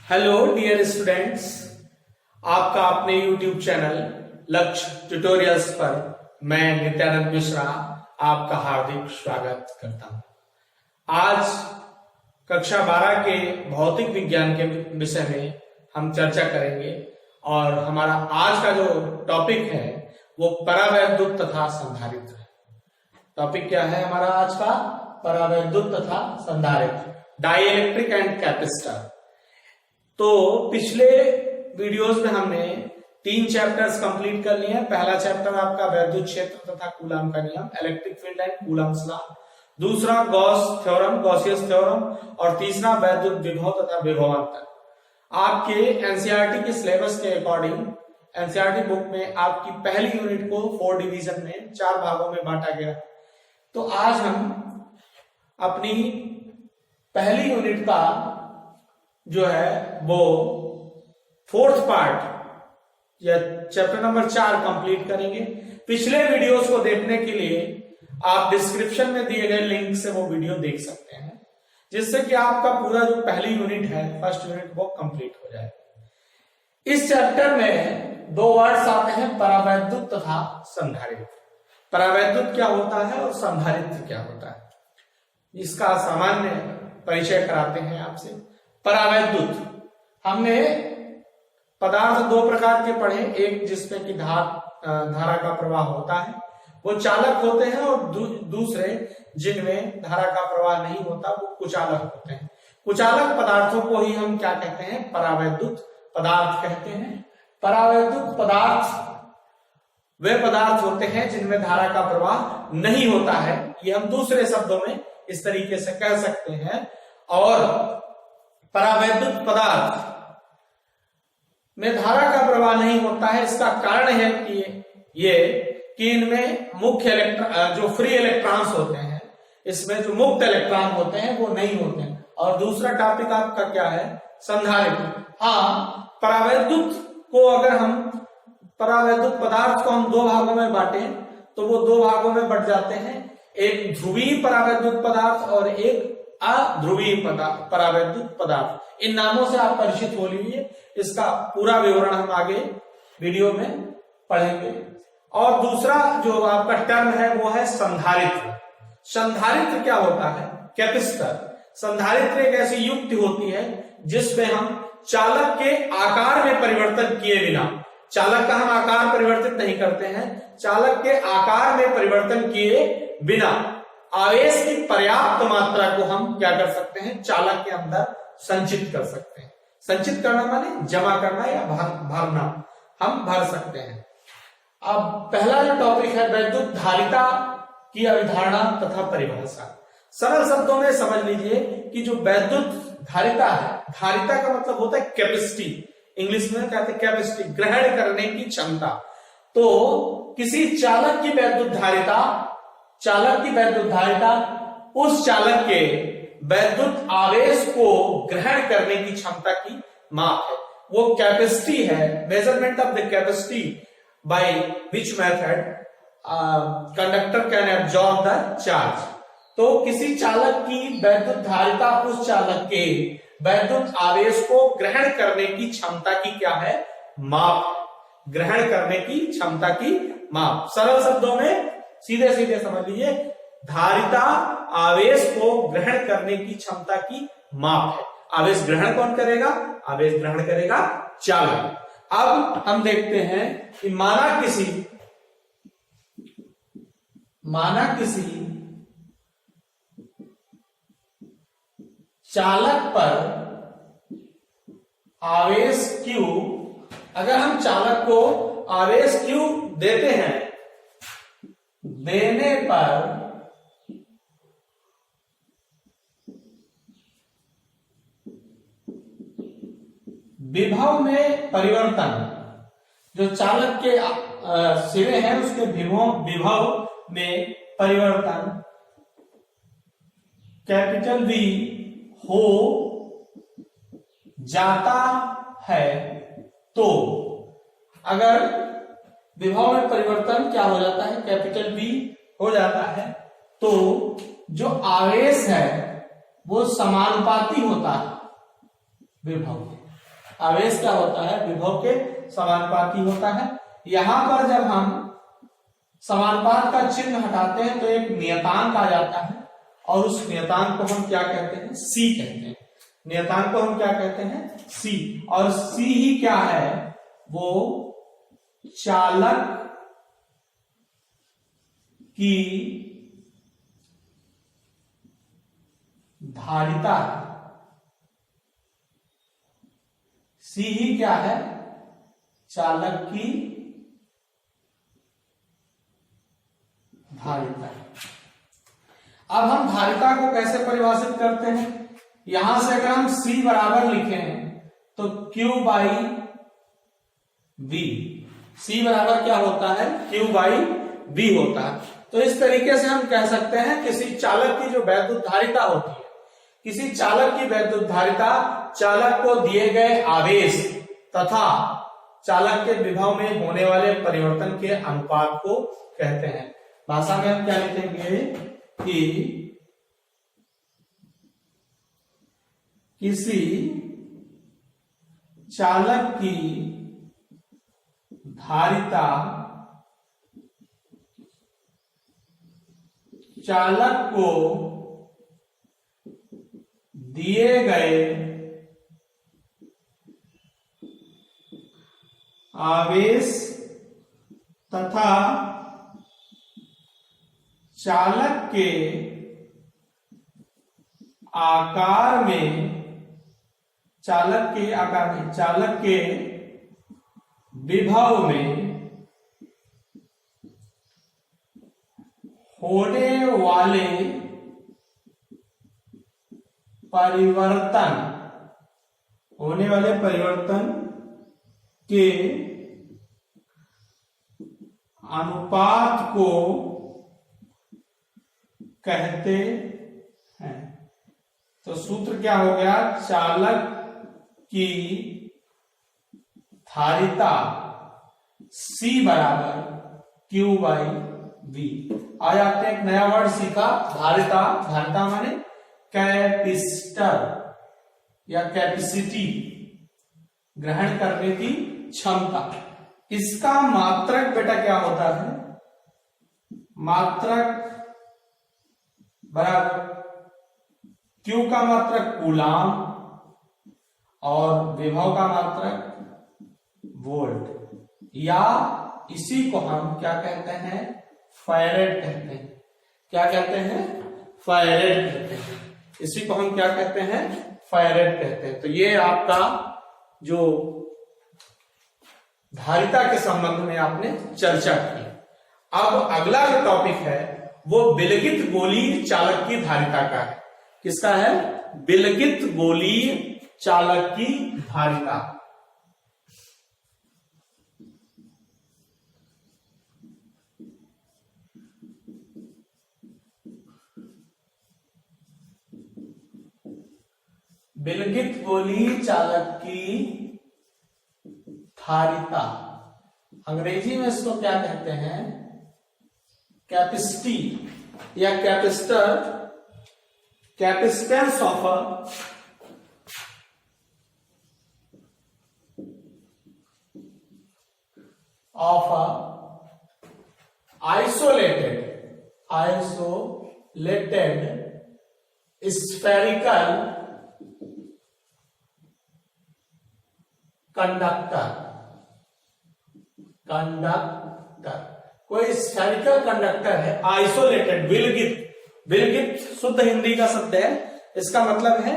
Hello dear students, आपका अपने YouTube channel लक्ष्य ट्यूटोरियल्स पर मैं नित्यानंद मिश्रा आपका हार्दिक स्वागत करता हूं। आज कक्षा 12 के भौतिक विज्ञान के विषय में हम चर्चा करेंगे और हमारा आज का जो टॉपिक है वो परावैद्युत तथा संधारित्र है। टॉपिक क्या है हमारा आज का? परावैद्युत तथा संधारित्र, डाइइलेक्ट्रिक एंड कैपेसिटर। तो पिछले वीडियोस में हमने 3 चैप्टर्स कंप्लीट कर लिए हैं। पहला चैप्टर आपका वैद्युत क्षेत्र तथा कूलॉम का नियम, electric field and Coulomb's law. दूसरा गॉस थ्योरम, गॉसियस थ्योरम। और तीसरा वैद्युत विभव तथा विभवांतर। आपके एनसीईआरटी के सिलेबस के अकॉर्डिंग एनसीईआरटी बुक में आपकी पहली यूनिट को 4 डिवीजन में 4 भागों में बांटा गया। तो आज हम अपनी पहली यूनिट का जो है वो 4th पार्ट या चैप्टर नंबर 4 कंप्लीट करेंगे। पिछले वीडियोस को देखने के लिए आप डिस्क्रिप्शन में दिए गए लिंक से वो वीडियो देख सकते हैं, जिससे कि आपका पूरा जो पहली यूनिट है, फर्स्ट यूनिट, वो कंप्लीट हो जाए। इस चैप्टर में 2 वर्ड्स आते हैं, परावैद्युत तथा संधारित्र। परावैद्युत क्या होता है और संधारित्र क्या होता है, इसका सामान्य परिचय कराते हैं आपसे। परावैद्युत, हमने पदार्थ 2 प्रकार के पढ़े, एक जिसमें कि धारा का प्रवाह होता है, वो चालक होते हैं, और दूसरे जिनमें धारा का प्रवाह नहीं होता, वो कुचालक होते हैं। कुचालक पदार्थों को ही हम क्या कहते हैं? परावैद्युत पदार्थ कहते हैं। परावैद्युत पदार्थ वे पदार्थ होते हैं जिनमें धारा का प्रवाह नहीं होता है, ये हम दूसरे शब्दों में इस तरीके से कह सकते हैं। और परावैद्युत पदार्थ में धारा का प्रवाह नहीं होता है, इसका कारण है कि इनमें मुख्य जो फ्री इलेक्ट्रॉन्स होते हैं, इसमें जो मुक्त इलेक्ट्रॉन होते हैं वो नहीं होते हैं। और दूसरा टॉपिक आपका क्या है? संधारित्र। हाँ, परावैद्युत पदार्थ को हम 2 भागों में बांटे तो वो 2 भागों में बट जाते हैं, एक ध्रुवीय परावैद्युत पदार्थ और एक अध्रुवीय परावैद्युत पदार्थ। इन नामों से आप परिचित हो लीजिए, इसका पूरा विवरण हम आगे वीडियो में पढ़ेंगे। और दूसरा जो आपका टर्म है वो है संधारित्र। संधारित्र क्या होता है? कैपेसिटर। संधारित्र एक ऐसी युक्ति होती है जिसमें हम चालक के आकार में परिवर्तन किए बिना, चालक का हम आकार परिवर्तित नहीं करते हैं, चालक के आकार में परिवर्तन किए बिना आवेश की पर्याप्त मात्रा को हम क्या कर सकते हैं? चालक के अंदर संचित कर सकते हैं। संचित करना माने जमा करना या भरना, हम भर सकते हैं। अब पहला जो टॉपिक है, वैद्युत धारिता की अवधारणा तथा परिभाषा। सरल शब्दों में समझ लीजिए कि जो वैद्युत धारिता है, धारिता का मतलब होता है कैपेसिटी, इंग्लिश में कहते हैं कैपेसिटी, ग्रहण करने की क्षमता। तो किसी चालक की वैद्युत धारिता उस चालक के वैद्युत आवेश को ग्रहण करने की क्षमता की माप है, वो कैपेसिटी है। Measurement of the capacity by which method conductor can absorb the charge. तो किसी चालक की वैद्युत धारिता उस चालक के वैद्युत आवेश को ग्रहण करने की क्षमता की क्या है? माप। ग्रहण करने की क्षमता की माप। सरल शब्दों में सीधे सीधे समझ लीजिए, धारिता आवेश को ग्रहण करने की क्षमता की माप है। आवेश ग्रहण कौन करेगा? आवेश ग्रहण करेगा चालक। अब हम देखते हैं कि माना किसी चालक पर आवेश Q, अगर हम चालक को आवेश Q देते हैं, देने पर विभव में परिवर्तन, जो चालक के सिरे हैं उसके विभव में परिवर्तन कैपिटल V हो जाता है, तो अगर विभव में परिवर्तन क्या हो जाता है? कैपिटल V हो जाता है, तो जो आवेश है वो समानुपाती होता है विभव के। आवेश क्या होता है, विभव के समानुपाती होता है। यहां पर जब हम समानुपात का चिन्ह हटाते हैं तो एक नियतांक आ जाता है, और उस नियतांक को हम क्या कहते हैं, सी कहते हैं। नियतांक को हम क्या कहते हैं, सी। और सी ही क्या है, वो चालक की धारिता है। सी ही क्या है, चालक की धारिता है। अब हम धारिता को कैसे परिभाषित करते हैं, यहां से अगर हम C बराबर लिखें तो Q बाई V। C बराबर क्या होता है, Q बाई V होता है। तो इस तरीके से हम कह सकते हैं किसी चालक की जो वैद्युत धारिता होती है, किसी चालक की वैद्युत धारिता चालक को दिए गए आवेश तथा चालक के विभव में होने वाले परिवर्तन के अनुपात को कहते हैं। भाषा में हम क्या लिखेंगे कि किसी चालक की धारिता चालक को दिए गए आवेश तथा चालक के आकार में, चालक के विभव में होने वाले परिवर्तन के अनुपात को कहते हैं। तो सूत्र क्या हो गया, चालक की धारिता C बराबर Q बाई V। आज आपने एक नया वर्ड सीखा, धारिता। धारिता माने कैपेसिटर या कैपेसिटी, ग्रहण करने की क्षमता। इसका मात्रक बेटा क्या होता है, मात्रक बराबर Q का मात्रक कूलाम और विभव का मात्रक वोल्ट, या इसी को हम क्या कहते हैं, फैरेड कहते हैं। क्या कहते हैं, फैरेड कहते हैं। इसी को हम क्या कहते हैं, फैरेड कहते हैं। तो ये आपका जो धारिता के संबंध में आपने चर्चा की। अब अगला जो टॉपिक है वो विलगित गोलीय चालक की धारिता का है। किसका है, विलगित गोलीय चालक की धारिता। विलगित गोलीय चालक की धारिता, अंग्रेजी में इसको क्या कहते हैं, कैपेसिटी या capacitor, capacitance of isolated spherical conductor. कोई स्फेरिकल कंडक्टर है, आइसोलेटेड, विलगित शुद्ध हिंदी का शब्द है, इसका मतलब है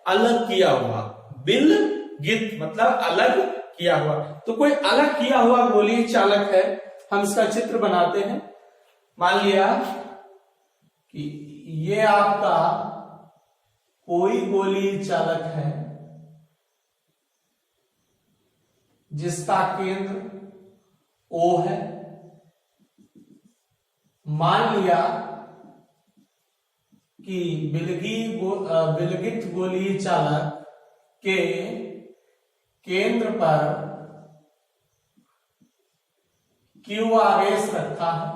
अलग किया हुआ। विलगित मतलब अलग किया हुआ। तो कोई अलग किया हुआ गोलीय चालक है, हम इसका चित्र बनाते हैं। मान लिया कि ये आपका कोई गोलीय चालक है जिसका केंद्र O है। मान लिया कि विलगित गोलीय चालक के केंद्र पर Q आवेश रखा है।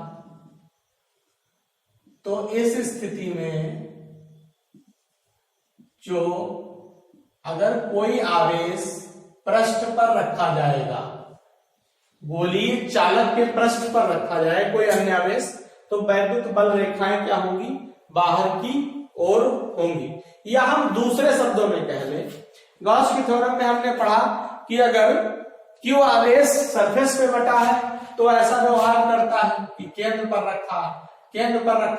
तो इस स्थिति में जो अगर कोई आवेश पृष्ठ पर रखा जाएगा, गोलीय चालक के पृष्ठ पर रखा जाए कोई अन्य आवेश, तो वैद्युत बल रेखाएं क्या होंगी, बाहर की ओर होंगी। या हम दूसरे शब्दों में कह लें, गॉस की थ्योरम में हमने पढ़ा कि अगर Q आवेश सरफेस पे बटा है तो ऐसा व्यवहार करता है कि केंद्र पर रखा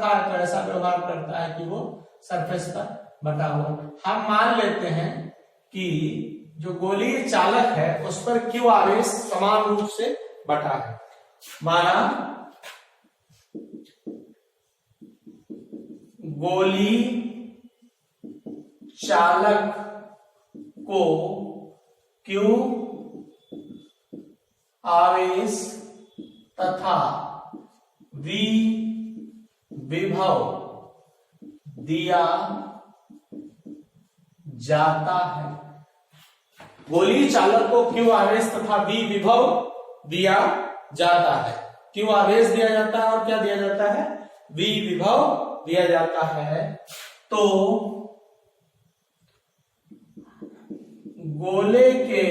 है तो ऐसा व्यवहार करता है कि वो सरफेस पर बटा हुआ। हम मान लेते हैं कि जो गोलीय चालक है उस पर Q आवेश समान रूप से बटा है। माना गोली चालक को Q आवेश तथा V विभव दिया जाता है। गोलीय चालक को Q आवेश तथा V विभव दिया जाता है। Q आवेश दिया जाता है और क्या दिया जाता है, V विभव दिया जाता है। तो गोले के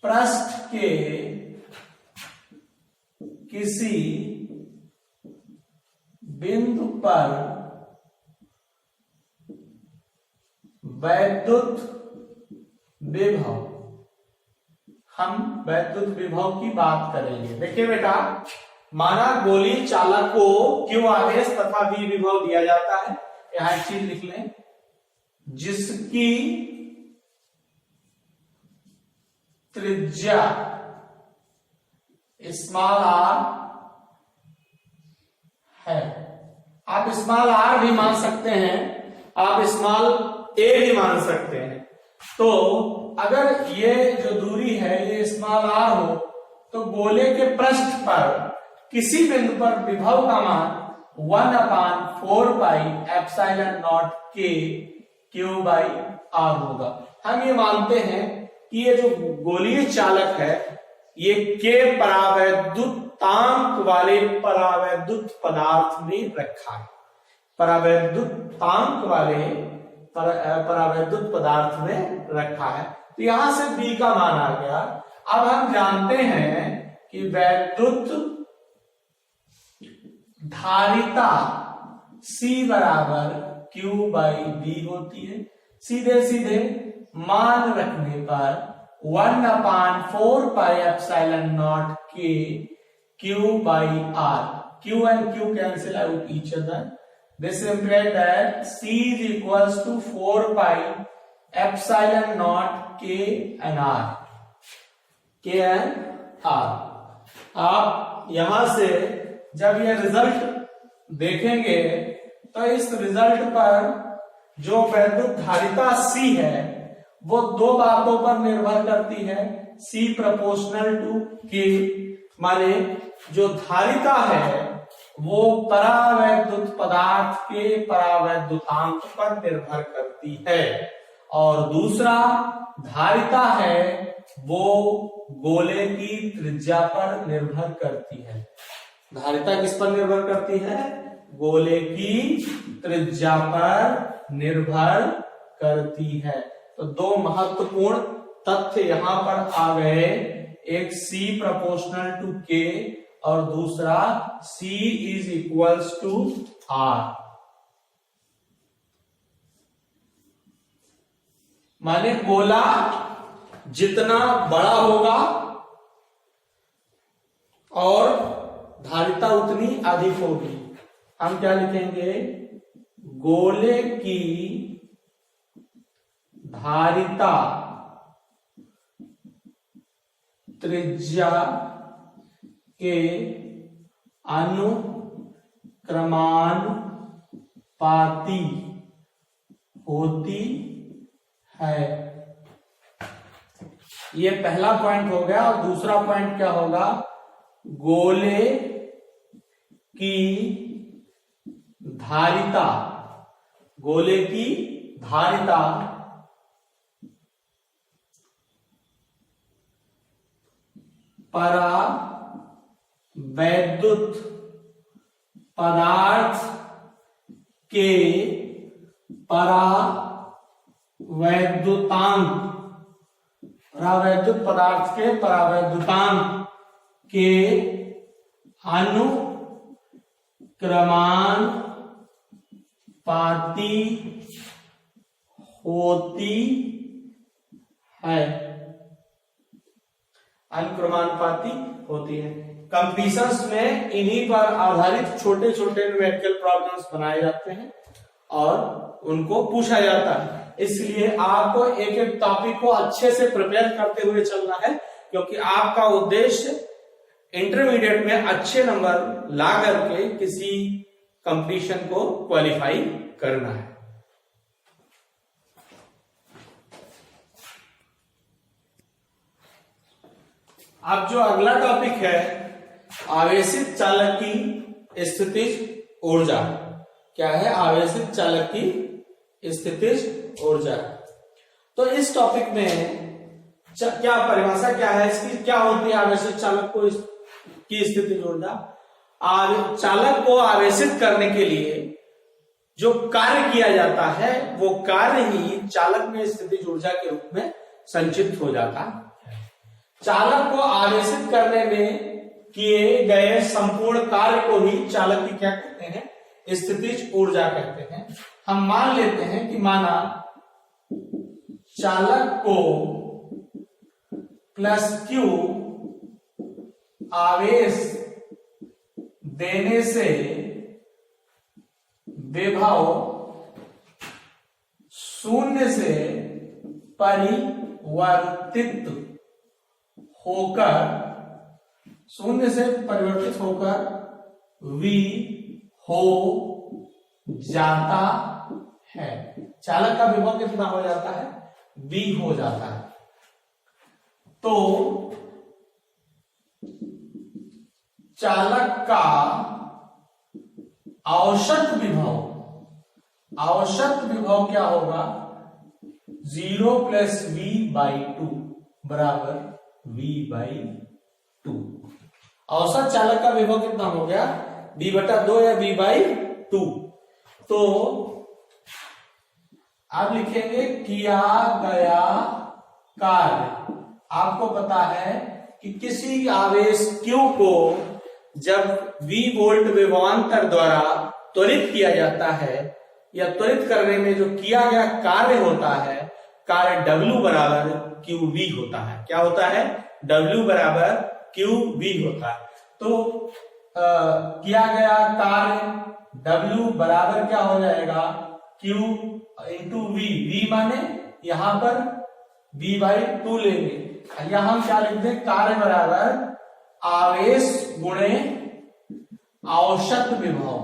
पृष्ठ के किसी बिंदु पर वैद्युत विभव, हम वैद्युत विभव की बात करेंगे। देखिए बेटा, माना गोलीय चालक को Q आवेश तथा V विभव दिया जाता है, यहां एक चीज लिख लें, जिसकी त्रिज्या स्मॉल r है। आप स्मॉल r भी मान सकते हैं, आप स्मॉल a भी मान सकते हैं। तो अगर ये जो दूरी है ये स्मॉल r हो तो गोले के पृष्ठ पर किसी बिंदु पर विभव का मान 1/4 pi epsilon not k Q/r होगा। हम ये मानते हैं कि ये जो गोलीय चालक है ये k परावैद्युतांक वाले परावैद्युत पदार्थ में रखा है, परावैद्युतांक वाले परावैद्युत पदार्थ में रखा है। तो यहां से B का मान आ गया। अब हम जानते हैं कि वैद्युत धारिता C बराबर Q/V होती है। सीधे सीधे मान रखने पर 1/4 pi epsilon not k Q/r, Q and Q cancel out each other. This implies that C is equals to 4 pi epsilon naught k and r, k and r। आप यहां से जब ये रिजल्ट देखेंगे तो इस रिजल्ट पर जो वैद्युत धारिता C है वो दो बातों पर निर्भर करती है, C प्रोपोर्शनल टू K, माने जो धारिता है वो परावैद्युत पदार्थ के परावैद्युतांक पर निर्भर करती है, और दूसरा धारिता है वो गोले की त्रिज्या पर निर्भर करती है। धारिता किस पर निर्भर करती है, गोले की त्रिज्या पर निर्भर करती है। तो दो महत्वपूर्ण तथ्य यहां पर आ गए, एक C प्रोपोर्शनल टू K और दूसरा C is equals to R। माने गोला जितना बड़ा होगा और धारिता उतनी अधिक होगी। हम क्या लिखेंगे, गोले की धारिता त्रिज्या के अनुक्रमानुपाती होती है। ये पहला पॉइंट हो गया। और दूसरा पॉइंट क्या होगा, गोले की धारिता, गोले की धारिता परावैद्युत पदार्थ के परावैद्युतांक परावैद्युत पदार्थ के परावैद्युतांक के अनुक्रमानुपाती होती है, अनुक्रमानुपाती होती है। कंपटीशंस में इन्हीं पर आधारित छोटे छोटे न्यूमेरिकल प्रॉब्लम्स बनाए जाते हैं और उनको पूछा जाता है। इसलिए आपको एक एक टॉपिक को अच्छे से प्रिपेयर करते हुए चलना है, क्योंकि आपका उद्देश्य इंटरमीडिएट में अच्छे नंबर ला करके किसी कंपटीशन को क्वालिफाई करना है। अब जो अगला टॉपिक है, आवेशित चालक की स्थितिज ऊर्जा। क्या है? आवेशित चालक की स्थितिज ऊर्जा। तो इस टॉपिक में क्या परिभाषा क्या है इसकी, क्या होती है आवेशित चालक को की स्थितिज ऊर्जा? चालक को आवेशित करने के लिए जो कार्य किया जाता है वो कार्य ही चालक में स्थितिज ऊर्जा के रूप में संचित हो जाता है। चालक को आवेशित करने में किए गए संपूर्ण कार्य को ही चालक की क्या कहते हैं? स्थितिज ऊर्जा कहते हैं। हम मान लेते हैं कि माना चालक को प्लस क्यू आवेश देने से विभव शून्य से परिवर्तित होकर V हो जाता है। चालक का विभव कितना हो जाता है? V हो जाता है। तो चालक का औसत विभव क्या होगा? 0 + V/2 बराबर V/2। औसत चालक का विभव कितना हो गया? V/2 या V/2। तो आप लिखेंगे किया गया कार्य। आपको पता है कि किसी आवेश Q को जब V वोल्ट विभवांतर द्वारा त्वरित किया जाता है या त्वरित करने में जो किया गया कार्य होता है, कार्य W बराबर QV होता है। क्या होता है? W बराबर QV होता है। तो किया गया कार्य W बराबर क्या हो जाएगा? Q into V। V माने यहां पर V/2 लेंगे। यहां हम क्या लिखते हैं? कार्य बराबर आवेश गुणे औसत विभव।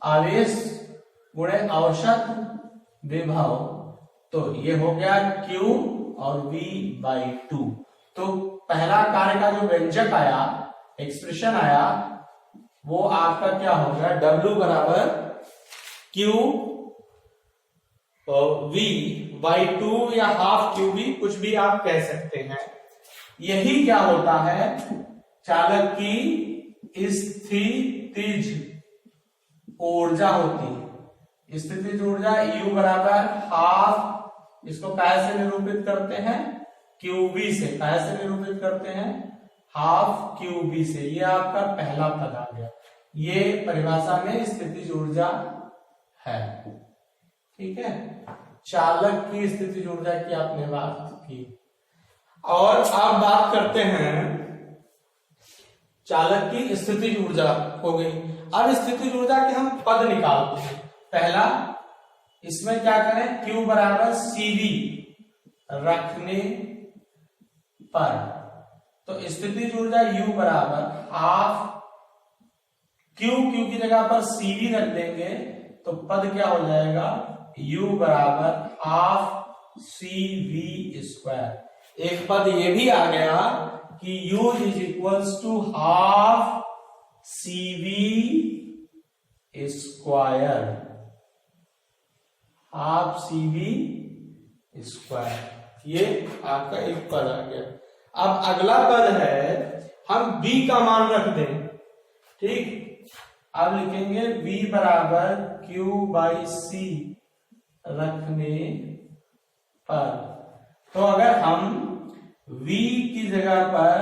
आवेश गुणे औसत विभव। तो ये हो गया Q और V/2। तो पहला कार्य का जो व्यंजक आया, एक्सप्रेशन आया, वो आपका क्या हो गया? W बराबर Q V/2 या हाफ QV, कुछ भी आप कह सकते हैं। यही क्या होता है? चालक की स्थितिज ऊर्जा होती है। स्थितिज ऊर्जा U बराबर हाफ, इसको कैसे निरूपित करते हैं? QV से। कैसे निरूपित करते हैं? हाफ QV से। ये आपका पहला पद आ गया। ये परिभाषा में स्थितिज ऊर्जा है। ठीक है, चालक की स्थितिज ऊर्जा की आपने बात की। और अब बात करते हैं चालक की स्थितिज ऊर्जा हो गई। अब स्थितिज ऊर्जा के हम पद निकालते हैं। पहला, इसमें क्या करें? Q बराबर CV रखने पर, तो स्थितिज ऊर्जा U बराबर हाफ Q की जगह पर CV रख देंगे तो पद क्या हो जाएगा? U बराबर हाफ CV²। एक पद ये भी आ गया कि U = half CV²। Half CV²। ये आपका एक पद आ गया। अब अगला पद है, हम B का मान रख दें। ठीक, अब लिखेंगे V बराबर Q/C रखने पर। तो अगर हम v की जगह पर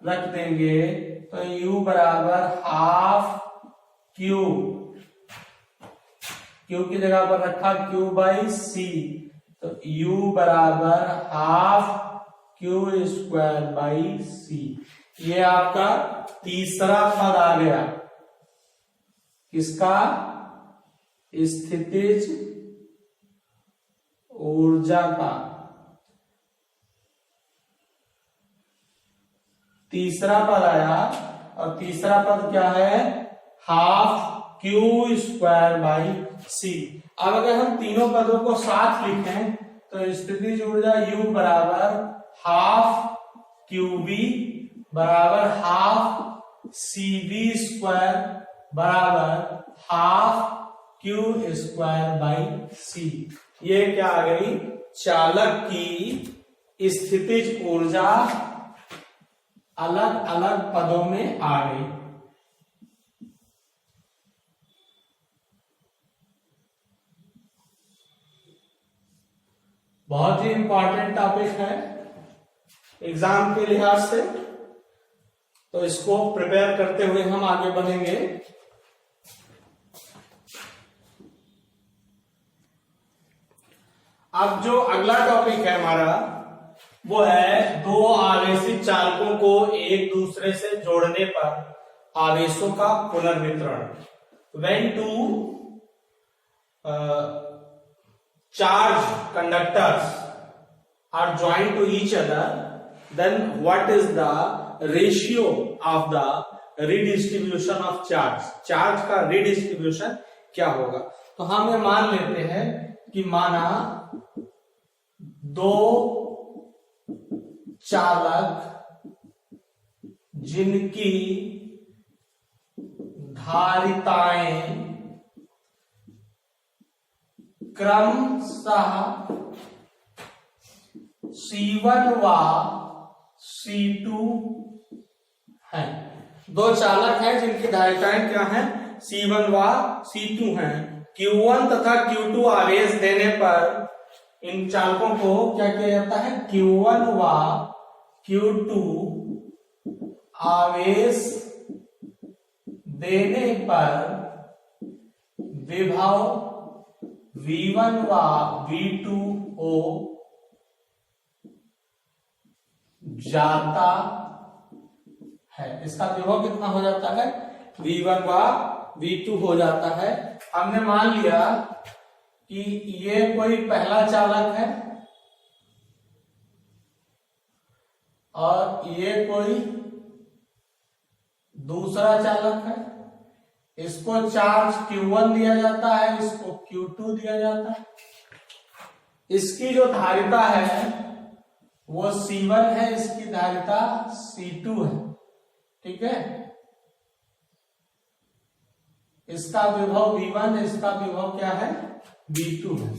रख देंगे तो u बराबर हाफ क्यू, क्यू की जगह पर रखा q बाई सी, तो u बराबर हाफ क्यू स्क्वायर बाई सी। ये आपका तीसरा पद आ गया, किसका? स्थितिज ऊर्जा का तीसरा पद आया। और तीसरा पद क्या है? हाफ क्यू स्क्वायर बाई सी। अब अगर हम तीनों पदों को साथ लिखें तो स्थितिज ऊर्जा U बराबर हाफ क्यू बी बराबर हाफ सी बी स्क्वायर बराबर हाफ क्यू स्क्वायर बाई सी। ये क्या आ गई? चालक की स्थितिज ऊर्जा अलग अलग पदों में आ गई। बहुत ही इंपॉर्टेंट टॉपिक है एग्जाम के लिहाज से, तो इसको प्रिपेयर करते हुए हम आगे बढ़ेंगे। अब जो अगला टॉपिक है हमारा वो है दो आवेशित चालकों को एक दूसरे से जोड़ने पर आवेशों का पुनर्वितरण। When two charged conductors are joined to each other, then what is the ratio of the redistribution of charge? Charge का redistribution क्या होगा? तो हम ये मान लेते हैं कि माना दो चालक जिनकी धारिताएं क्रमशः C1 व C2 हैं। दो चालक हैं जिनकी धारिताएं क्या हैं? C1 व C2 हैं। Q1 तथा Q2 आवेश देने पर इन चालकों को क्या किया जाता है? Q1 व Q2 आवेश देने पर विभव V1 व V2 हो जाता है। इसका विभव कितना हो जाता है? V1 व V2 हो जाता है। हमने मान लिया कि ये कोई पहला चालक है और ये कोई दूसरा चालक है। इसको चार्ज Q1 दिया जाता है, इसको Q2 दिया जाता है। इसकी जो धारिता है वो C1 है, इसकी धारिता C2 है। ठीक है, इसका विभव V1, इसका विभव क्या है? V2 है।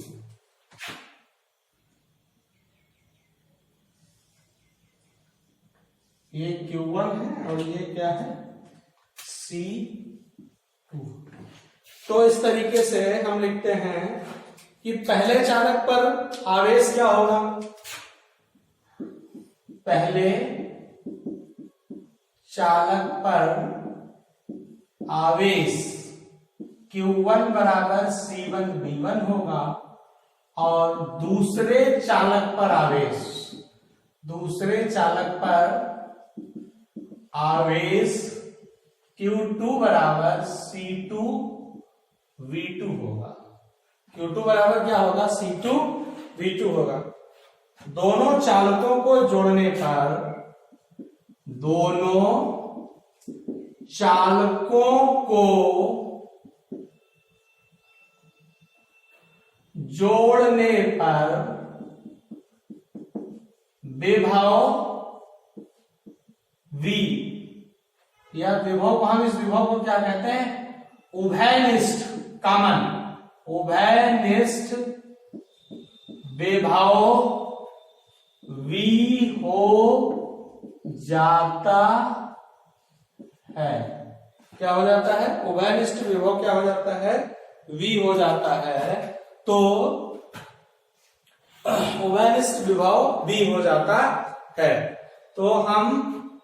ये Q1 है और ये क्या है? C2। तो इस तरीके से हम लिखते हैं कि पहले चालक पर आवेश क्या होगा? पहले चालक पर आवेश Q1 बराबर C1 V1 होगा और दूसरे चालक पर आवेश Q2 बराबर C2 V2 होगा। Q2 बराबर क्या होगा? C2 V2 होगा। दोनों चालकों को जोड़ने पर विभव V, या विभव को हम इस विभव को क्या कहते हैं? उभयनिष्ठ कॉमन, उभयनिष्ठ विभव V हो जाता है। क्या हो जाता है? उभयनिष्ठ विभव क्या हो जाता है? V हो जाता है। तो उभयनिष्ठ विभव V हो जाता है। तो हम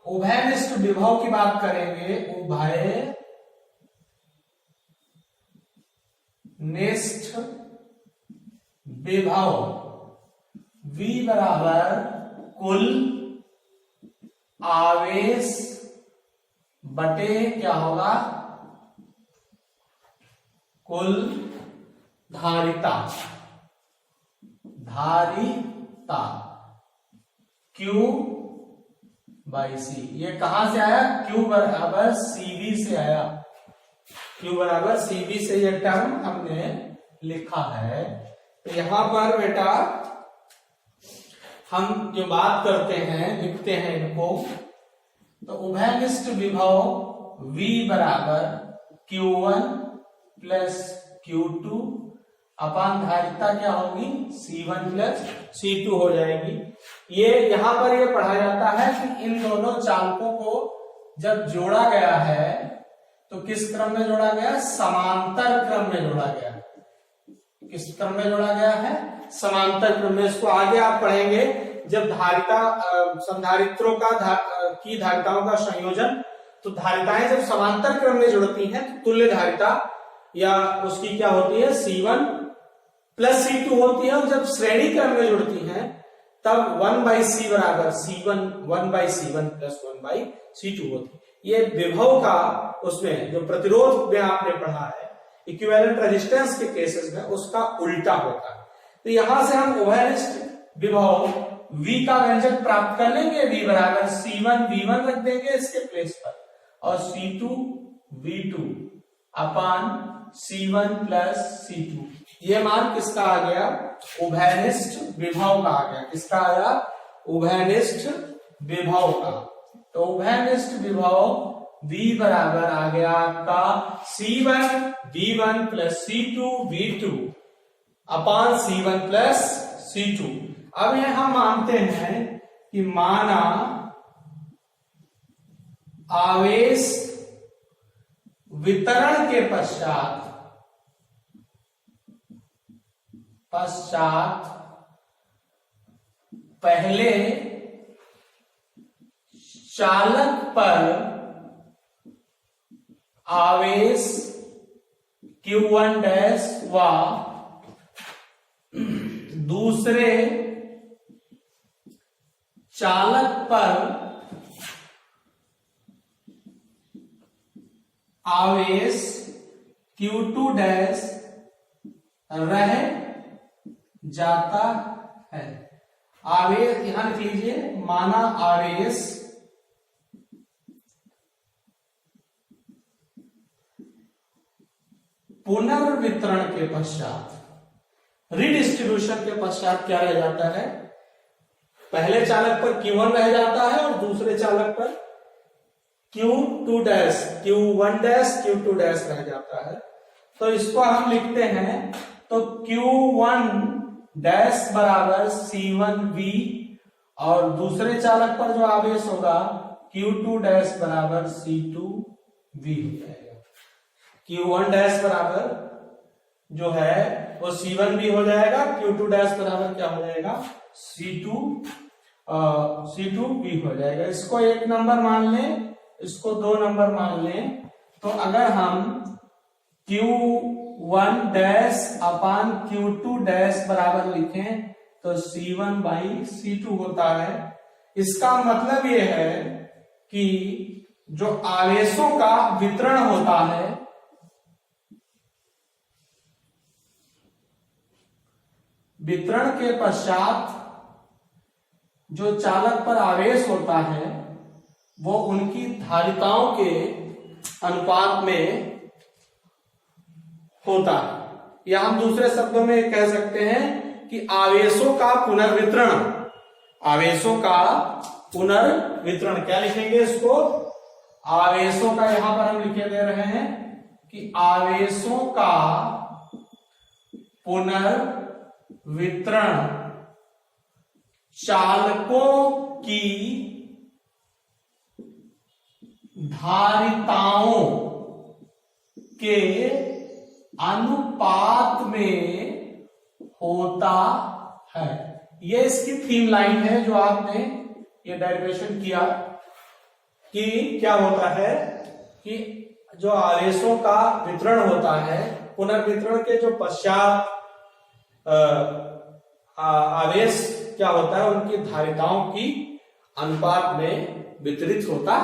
उभयनिष्ठ विभव की बात करेंगे। उभयनिष्ठ विभव V बराबर कुल आवेश बटे क्या होगा, कुल धारिता Q बाई सी। ये कहां से आया, Q बराबर CV से आया। Q बराबर CV से ये टर्म हमने लिखा है। तो यहां पर बेटा हम जो बात करते हैं, लिखते हैं इनको, तो उभयनिष्ठ विभव V बराबर Q1 प्लस Q2 अपान धारिता क्या होगी, C1 प्लस C2 हो जाएगी। ये यहां पर ये पढ़ा जाता है कि इन दोनों चालकों को जब जोड़ा गया है तो किस क्रम में जोड़ा गया, समांतर क्रम में जोड़ा गया। किस क्रम में जोड़ा गया है, समांतर क्रम में। इसको आगे आप पढ़ेंगे जब धारिता संधारित्रों की धारिताओं का संयोजन, तो धारिताएं जब समांतर क्रम में जुड़ती हैं तो तुल्य धारिता या उसकी क्या होती है, C1 प्लस C2 होती है। और जब श्रेणी क्रम में जुड़ती हैं तब 1/C बराबर C1 1/C1 प्लस 1/C2 होती है। ये विभव का उसमें जो प्रतिरोध में आपने पढ़ा है इक्विवेलेंट रेजिस्टेंस के केसेस में, उसका उल्टा होता है। तो यहां से हम उभयनिष्ठ विभव V का व्यंजक प्राप्त कर लेंगे। V बराबर C1 V1 रख देंगे इसके प्लेस पर, और C2 V2 अपान C1 प्लस C2। ये मान किसका आ गया, उभयनिष्ठ विभव का आ गया। किसका आया, उभयनिष्ठ विभव का। तो उभयनिष्ठ विभव V बराबर आ गया आपका C1 V1 plus C2 V2 अपान C1 प्लस C2। अब ये हम मानते हैं कि माना आवेश वितरण के पश्चात पहले चालक पर आवेश Q1 डैश व दूसरे चालक पर आवेश Q2 डैश रह जाता है। आवेश यहां लिख लीजिए, माना आवेश पुनर्वितरण के पश्चात, रिडिस्ट्रीब्यूशन के पश्चात क्या रह जाता है, पहले चालक पर Q1 रह जाता है और दूसरे चालक पर Q2 dash Q1 dash Q2 dash रह जाता है। तो इसको हम लिखते हैं, तो Q1 डैश बराबर C1V और दूसरे चालक पर जो आवेश होगा Q2 डैश बराबर C2V हो जाएगा। Q1 डैश बराबर जो है वो C1V हो जाएगा, Q2 डैश बराबर क्या हो जाएगा, C2V हो जाएगा। इसको 1 नंबर मान लें, इसको 2 नंबर मान लें। तो अगर हम Q1 डैश अपान Q2 डैश बराबर लिखें तो C1/C2 होता है। इसका मतलब यह है कि जो आवेशों का वितरण होता है, वितरण के पश्चात जो चालक पर आवेश होता है वो उनकी धारिताओं के अनुपात में होता है। या हम दूसरे शब्दों में कह सकते हैं कि आवेशों का पुनर्वितरण, आवेशों का पुनर्वितरण क्या लिखेंगे इसको, आवेशों का यहां पर हम लिखे दे रहे हैं कि आवेशों का पुनर्वितरण चालकों की धारिताओं के अनुपात में होता है। यह इसकी थीम लाइन है जो आपने ये डेरिवेशन किया कि क्या होता है कि जो आवेशों का वितरण होता है, पुनर्वितरण के जो पश्चात आवेश क्या होता है, उनकी धारिताओं की अनुपात में वितरित होता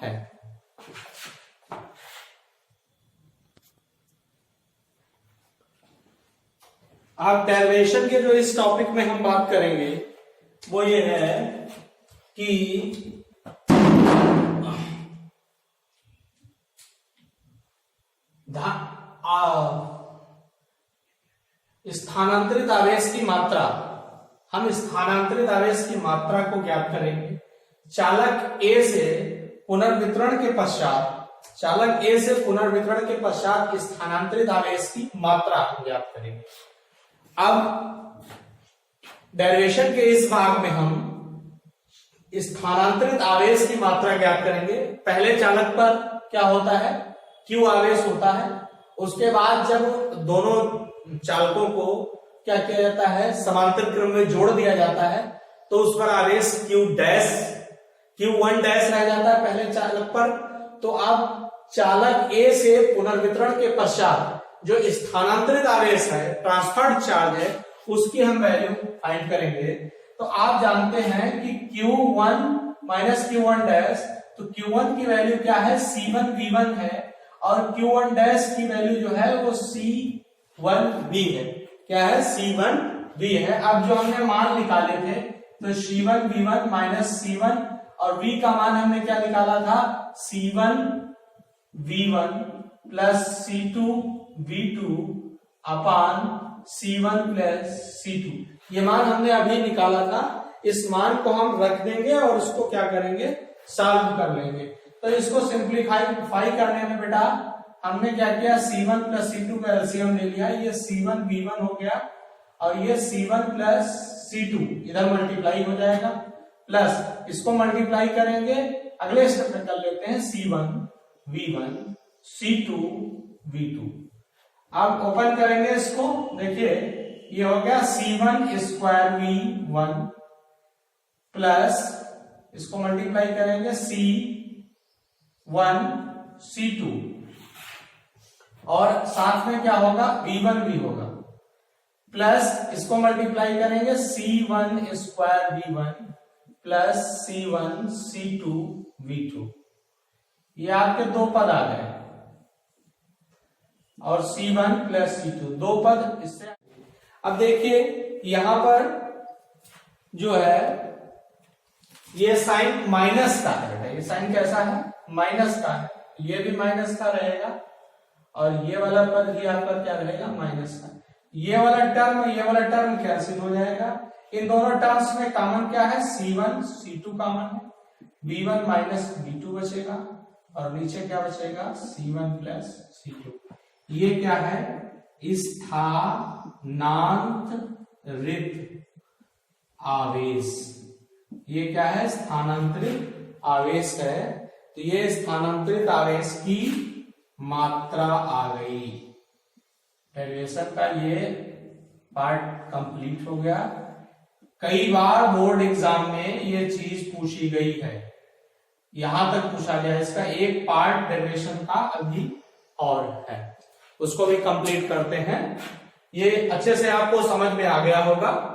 है। अब डेरिवेशन के जो इस टॉपिक में हम बात करेंगे वो ये है कि स्थानांतरित आवेश की मात्रा, हम स्थानांतरित आवेश की मात्रा को ज्ञात करेंगे। चालक ए से पुनर्वितरण के पश्चात स्थानांतरित आवेश की मात्रा हम ज्ञात करेंगे। अब डेरिवेशन के इस भाग में हम स्थानांतरित आवेश की मात्रा ज्ञात करेंगे। पहले चालक पर क्या होता है, Q आवेश होता है। उसके बाद जब दोनों चालकों को क्या किया जाता है, समांतर क्रम में जोड़ दिया जाता है, तो उस पर आवेश Q1 डैश रह जाता है पहले चालक पर। तो अब चालक A से पुनर्वितरण के पश्चात जो स्थानांतरित आवेश है, ट्रांसफर्ड चार्ज है, उसकी हम वैल्यू फाइंड करेंगे। तो आप जानते हैं कि Q1 माइनस Q1 डैश, तो Q1 की वैल्यू क्या है, C1V1 है, और Q1 डैश की वैल्यू जो है वो C1V है। क्या है, C1V है। अब जो हमने मान निकाले थे, तो C1V1 माइनस C1, और V का मान हमने क्या निकाला था, C1V1 प्लस C2V2 अपान C1 प्लस C2। ये मान हमने अभी निकाला था। इस मान को हम रख देंगे और इसको क्या करेंगे, सॉल्व कर लेंगे। तो इसको सिंप्लीफाई करने में बेटा हमने क्या किया, C1 प्लस C2 का एलसीएम ले लिया। ये C1V1 हो गया और ये C1 प्लस C2 इधर मल्टीप्लाई हो जाएगा, प्लस इसको मल्टीप्लाई करेंगे, अगले स्टेप में कर लेते हैं C1V1 C2V2। अब ओपन करेंगे इसको, देखिए ये हो गया C1 स्क्वायर V1 प्लस इसको मल्टीप्लाई करेंगे C1 C2, और साथ में क्या होगा, V1 भी होगा, प्लस इसको मल्टीप्लाई करेंगे C1 square V1 plus C1 C2 V2। ये आपके दो पद आ गए, और C1 प्लस C2 दो पद इससे। अब देखिए यहां पर जो है ये साइन माइनस का है, ये साइन कैसा है, माइनस का है, ये भी माइनस का रहेगा, और ये वाला पद भी आपका क्या रहेगा, माइनस का। ये वाला टर्म कैंसिल हो जाएगा। इन दोनों टर्म्स में कॉमन क्या है, C1 C2 कॉमन है, V1 माइनस V2 बचेगा, और नीचे क्या बचेगा, C1 प्लस C2। ये क्या है, स्थानांतरित आवेश। ये क्या है, स्थानांतरित आवेश है। तो ये स्थानांतरित आवेश की मात्रा आ गई। डेरिवेशन का ये पार्ट कंप्लीट हो गया। कई बार बोर्ड एग्जाम में ये चीज पूछी गई है, यहां तक पूछा गया। इसका एक पार्ट डेरिवेशन का अभी और है, उसको भी कंप्लीट करते हैं। ये अच्छे से आपको समझ में आ गया होगा।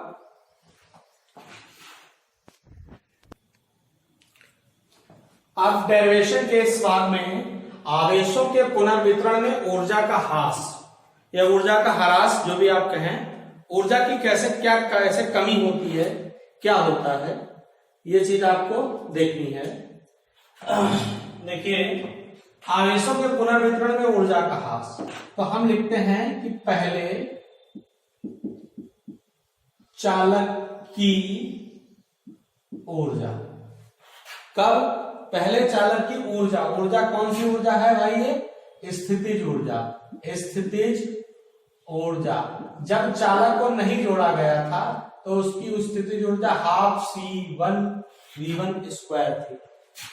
अब डेरिवेशन के इस भाग में आवेशों के पुनर्वितरण में ऊर्जा का ह्रास या ऊर्जा का ह्रास, जो भी आप कहें, ऊर्जा की कैसे कमी होती है, क्या होता है, ये चीज आपको देखनी है। देखिए आवेशों के पुनर्वितरण में ऊर्जा का ह्रास, तो हम लिखते हैं कि पहले चालक की ऊर्जा, कब, पहले चालक की ऊर्जा, ऊर्जा कौन सी ऊर्जा है भाई, ये स्थितिज ऊर्जा, स्थितिज ऊर्जा। जब चालक को नहीं जोड़ा गया था तो उसकी स्थितिज ऊर्जा हाफ C1V1 स्क्वायर थी,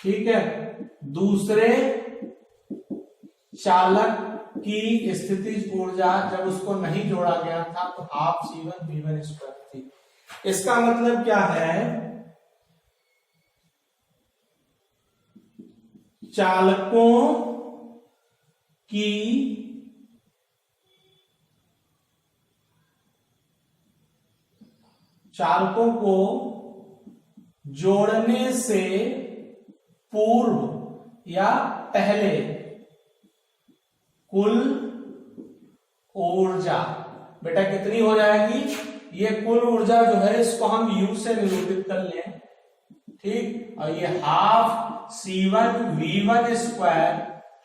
ठीक है। दूसरे चालक की स्थितिज ऊर्जा जब उसको नहीं जोड़ा गया था तो हाफ C1V1 स्क्वायर थी। इसका मतलब क्या है चालकों की चालकों को जोड़ने से पूर्व या पहले कुल ऊर्जा बेटा कितनी हो जाएगी? ये कुल ऊर्जा जो है इसको हम U से निरूपित कर लें, ठीक। और ये half C1 V1 square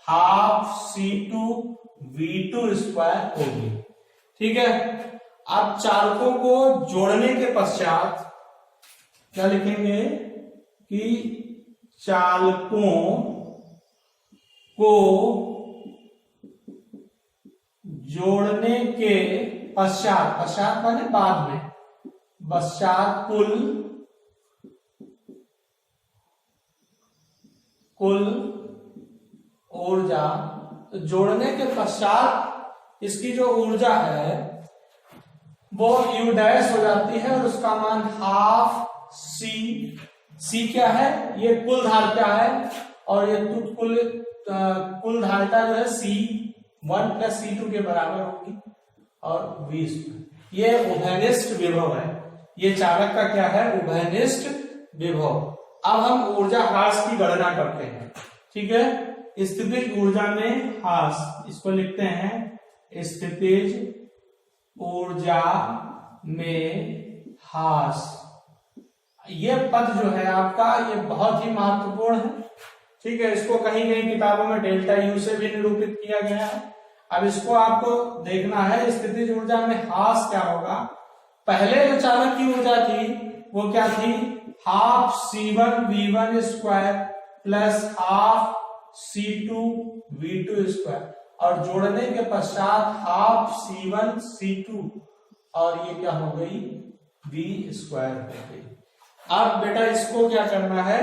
half C2 V2 square होगी, ठीक है। अब चालकों को जोड़ने के पश्चात क्या लिखेंगे कि चालकों को जोड़ने के पश्चात, पश्चात माने बाद में, पश्चात कुल ऊर्जा, तो जोड़ने के पश्चात इसकी जो ऊर्जा है वो U डैश हो जाती है और उसका मान हाफ C क्या है? ये कुल धारिता है और ये कुल धारिता जो है C1 प्लस C2 के बराबर होगी और V ये उभयनिष्ठ विभव है। ये चालक का क्या है? उभयनिष्ठ विभव। अब हम ऊर्जा ह्रास की गणना करते हैं, ठीक है। स्थितिज ऊर्जा में ह्रास, इसको लिखते हैं स्थितिज ऊर्जा में ह्रास। ये पद जो है आपका ये बहुत ही महत्वपूर्ण है, ठीक है। इसको कहीं कहीं किताबों में डेल्टा U से भी निरूपित किया गया है। अब इसको आपको देखना है स्थितिज ऊर्जा में ह्रास क्या होगा। पहले जो चालक की ऊर्जा थी वो क्या थी? Half C1 V1 square plus half C2 V2 square, और जोड़ने के पश्चात हाफ C1 C2 और ये क्या हो गई? V स्क्वायर हो गई। अब बेटा इसको क्या करना है?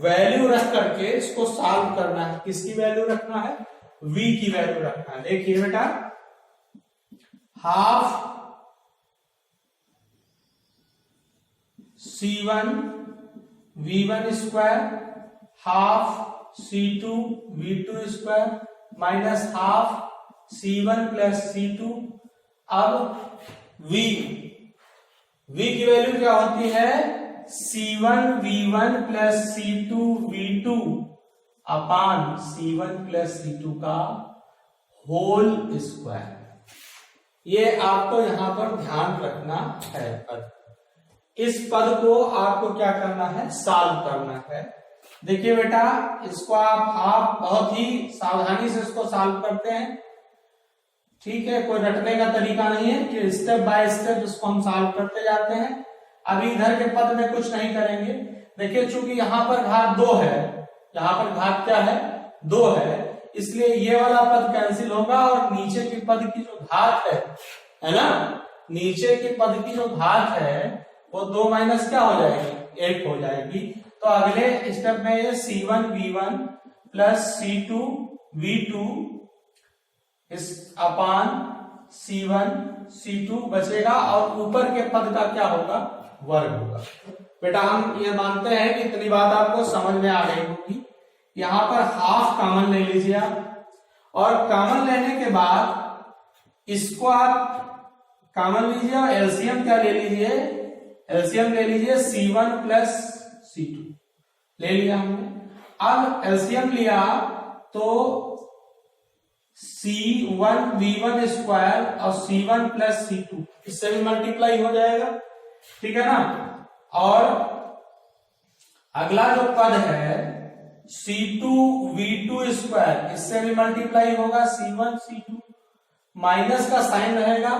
वैल्यू रख करके इसको सॉल्व करना है। किसकी वैल्यू रखना है? V की वैल्यू रखना है। देखिए बेटा, half C1 V1 square half C2 V2 square minus half C1 plus C2। अब V की वैल्यू क्या होती है? C1 V1 plus C2 V2 अपान C1 प्लस C2 का होल स्क्वायर। ये आपको यहां पर ध्यान रखना है। इस पद को आपको क्या करना है? सॉल्व करना है। देखिए बेटा, इसको आप बहुत ही सावधानी से इसको सॉल्व करते हैं, ठीक है। कोई रटने का तरीका नहीं है कि स्टेप बाय स्टेप इसको हम सॉल्व करते जाते हैं। अभी इधर के पद में कुछ नहीं करेंगे। देखिए, चूंकि यहाँ पर घात 2 है, यहाँ पर घात क्या है? 2 है, इसलिए ये वाला पद कैंसिल होगा और नीचे की पद की जो घात है ना, नीचे की पद की जो घात है वो 2 माइनस क्या हो जाएगी? 1 हो जाएगी। तो अगले स्टेप में ये C1 V1 plus C2 V2 इस अपान C1 C2 बचेगा और ऊपर के पद का क्या होगा? वर्ग होगा। बेटा हम ये मानते हैं कि इतनी बात आपको समझ में आ गई होगी। यहां पर हाफ कॉमन ले लीजिए आप, और कॉमन लेने के बाद इसको आप कॉमन लीजिए और एलसीएम क्या ले लीजिए? एलसीएम ले लीजिए C1 प्लस C2 ले लिया हमने। अब एलसीएम लिया तो C1 V1 स्क्वायर और C1 प्लस C2 इससे भी मल्टीप्लाई हो जाएगा, ठीक है ना। और अगला जो पद है C2 V2 स्क्वायर, इससे भी मल्टीप्लाई होगा C1 C2, माइनस का साइन रहेगा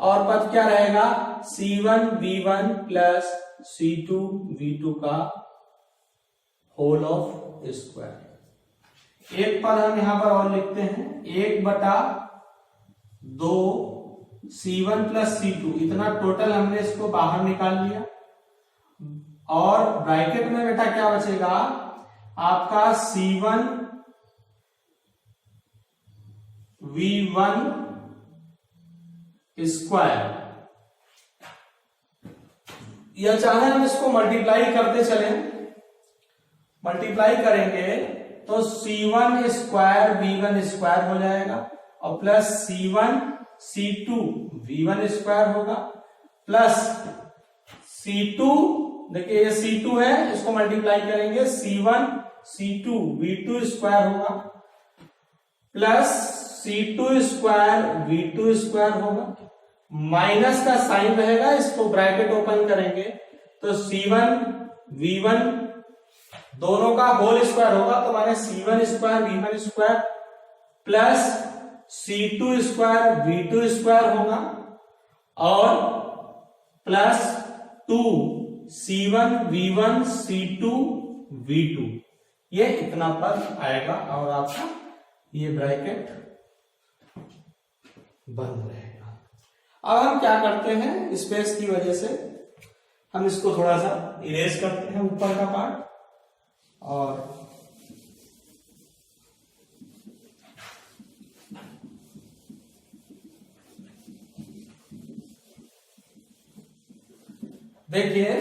और पद क्या रहेगा? C1 V1 plus C2 V2 का होल ऑफ स्क्वायर। एक पद हम यहां पर और लिखते हैं, 1/2 C1 प्लस C2, इतना टोटल हमने इसको बाहर निकाल लिया। और ब्रैकेट में बेटा क्या बचेगा आपका? C1 V1 स्क्वायर, या चाहे हम इसको मल्टीप्लाई करते चले, मल्टीप्लाई करेंगे तो C1 स्क्वायर V1 स्क्वायर हो जाएगा और plus C1 C2 V1 square होगा प्लस C2, देखिए ये C2 है, इसको मल्टीप्लाई करेंगे C1 C2 V2 स्क्वायर होगा plus C2 square V2 square होगा, माइनस का साइन रहेगा, इसको ब्रैकेट ओपन करेंगे तो C1 V1 दोनों का होल स्क्वायर होगा तो माने C1 square V1 square plus C2 square V2 square होगा और plus 2 C1 V1 C2 V2, ये इतना पद आएगा और आपका ये ब्रैकेट बंद रहेगा। अब हम क्या करते हैं, स्पेस की वजह से हम इसको थोड़ा सा इरेज करते हैं ऊपर का पार्ट और देखिए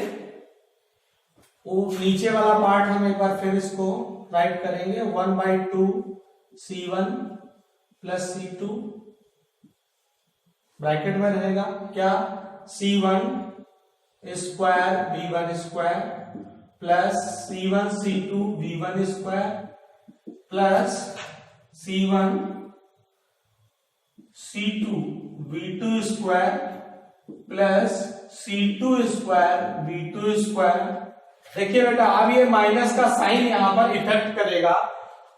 वो नीचे वाला पार्ट हम एक बार फिर इसको राइट करेंगे 1/2 C1 प्लस C2 ब्रैकेट में रहेगा क्या C1 square V1 square plus C1 C2 V1 square plus C1 C2 V2 square plus C2 square V2 square. देखिए बेटा अब ये माइनस का साइन यहां पर इफेक्ट करेगा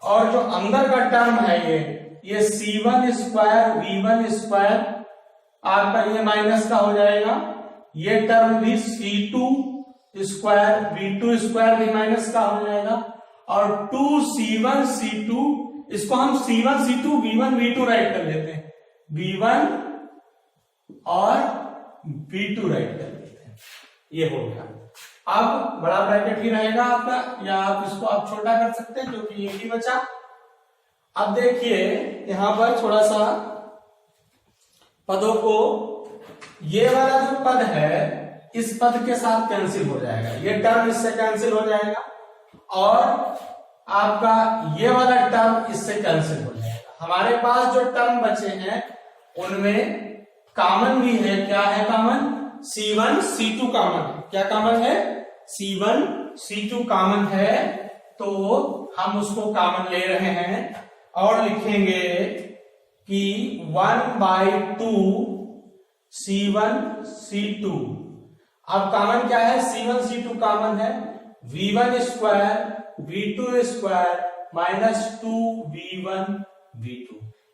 और जो अंदर का टर्म है ये C1 स्क्वायर V1 स्क्वायर आपका ये माइनस का हो जाएगा, ये टर्म भी C2 स्क्वायर V2 स्क्वायर भी माइनस का हो जाएगा और 2C1 C2, इसको हम C1 C2 V1 V2 right कर लेते हैं, V1 और V2 राइट कर लेते हैं, ये हो गया। अब बड़ा ब्रैकेट ही रहेगा आपका या आप इसको आप छोटा कर सकते हैं क्योंकि ये ही बचा। अब देखिए यहां पर थोड़ा सा पदों को, ये वाला जो पद है इस पद के साथ कैंसिल हो जाएगा, ये टर्म इससे कैंसिल हो जाएगा और आपका ये वाला टर्म इससे कैंसिल हो जाएगा। हमारे पास जो टर्म बचे हैं उनमें कॉमन भी है, क्या है कॉमन, C1 C2 कॉमन है, क्या कॉमन है, C1 C2 कॉमन है, तो हम उसको कॉमन ले रहे हैं और लिखेंगे कि 1/2 C1 C2। अब कॉमन क्या है, C1 C2 कॉमन है, V1 square V2 square minus 2V1 V2,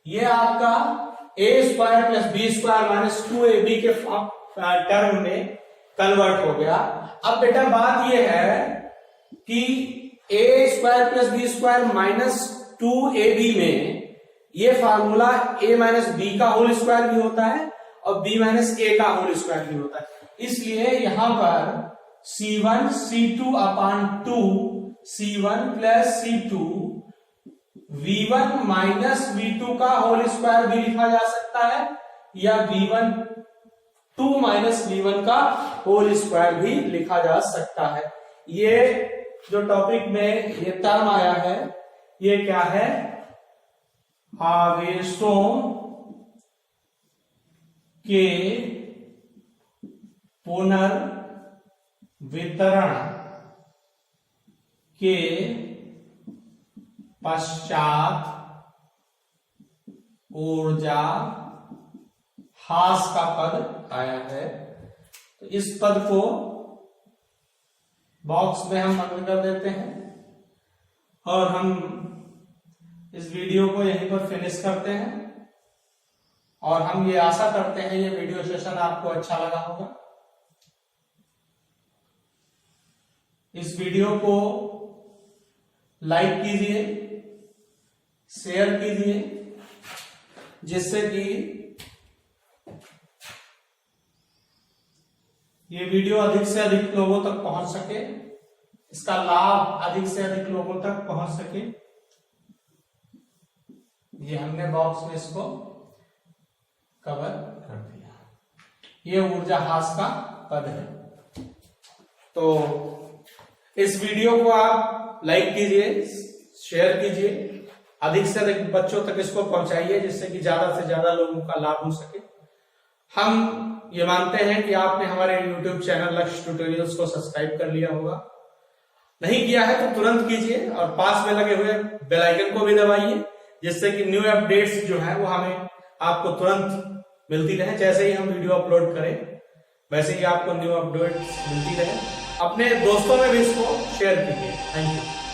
ये आपका a square plus B square minus 2ab के टर्म में कन्वर्ट हो गया। अब बेटा बात यह है कि a square plus B square minus 2ab में ये फार्मूला a माइनस बी का होल स्क्वायर भी होता है और b माइनस a का होल स्क्वायर भी होता है, इसलिए यहां पर C1 C2 अपान 2 C1 plus C2 V1 minus V2 का होल स्क्वायर भी लिखा जा सकता है या V1 2 माइनस V1 का होल स्क्वायर भी लिखा जा सकता है। ये जो टॉपिक में ये टर्म आया है ये क्या है, आवेशों के पुनर्वितरण के पश्चात ऊर्जा हास का पद आया है। तो इस पद को बॉक्स में हम बंद कर देते हैं और हम इस वीडियो को यहीं पर फिनिश करते हैं और हम ये आशा करते हैं ये वीडियो सेशन आपको अच्छा लगा होगा। इस वीडियो को लाइक कीजिए, शेयर कीजिए, जिससे कि ये वीडियो अधिक से अधिक लोगों तक पहुंच सके, इसका लाभ अधिक से अधिक लोगों तक पहुंच सके। ये हमने बॉक्स में इसको कवर कर दिया। ये ऊर्जा हास का पद है। तो इस वीडियो को आप लाइक कीजिए, शेयर कीजिए, अधिक से अधिक बच्चों तक इसको पहुंचाइए, जिससे कि ज्यादा से ज्यादा लोगों का लाभ हो सके। हम ये मानते हैं कि आपने हमारे YouTube चैनल लक्ष्य ट्यूटोरियल्स को सब्सक्राइब कर लिया होगा। नहीं किया है तो तुरंत कीजिए और पास में लगे हुए बेल आइकन को भी दबाइए, जिससे कि न्यू अपडेट्स जो है वो हमें आपको तुरंत मिलती रहे। जैसे ही हम वीडियो अपलोड करें वैसे ही आपको न्यू अपडेट्स मिलती रहे। अपने दोस्तों में भी इसको शेयर कीजिए। Thank you.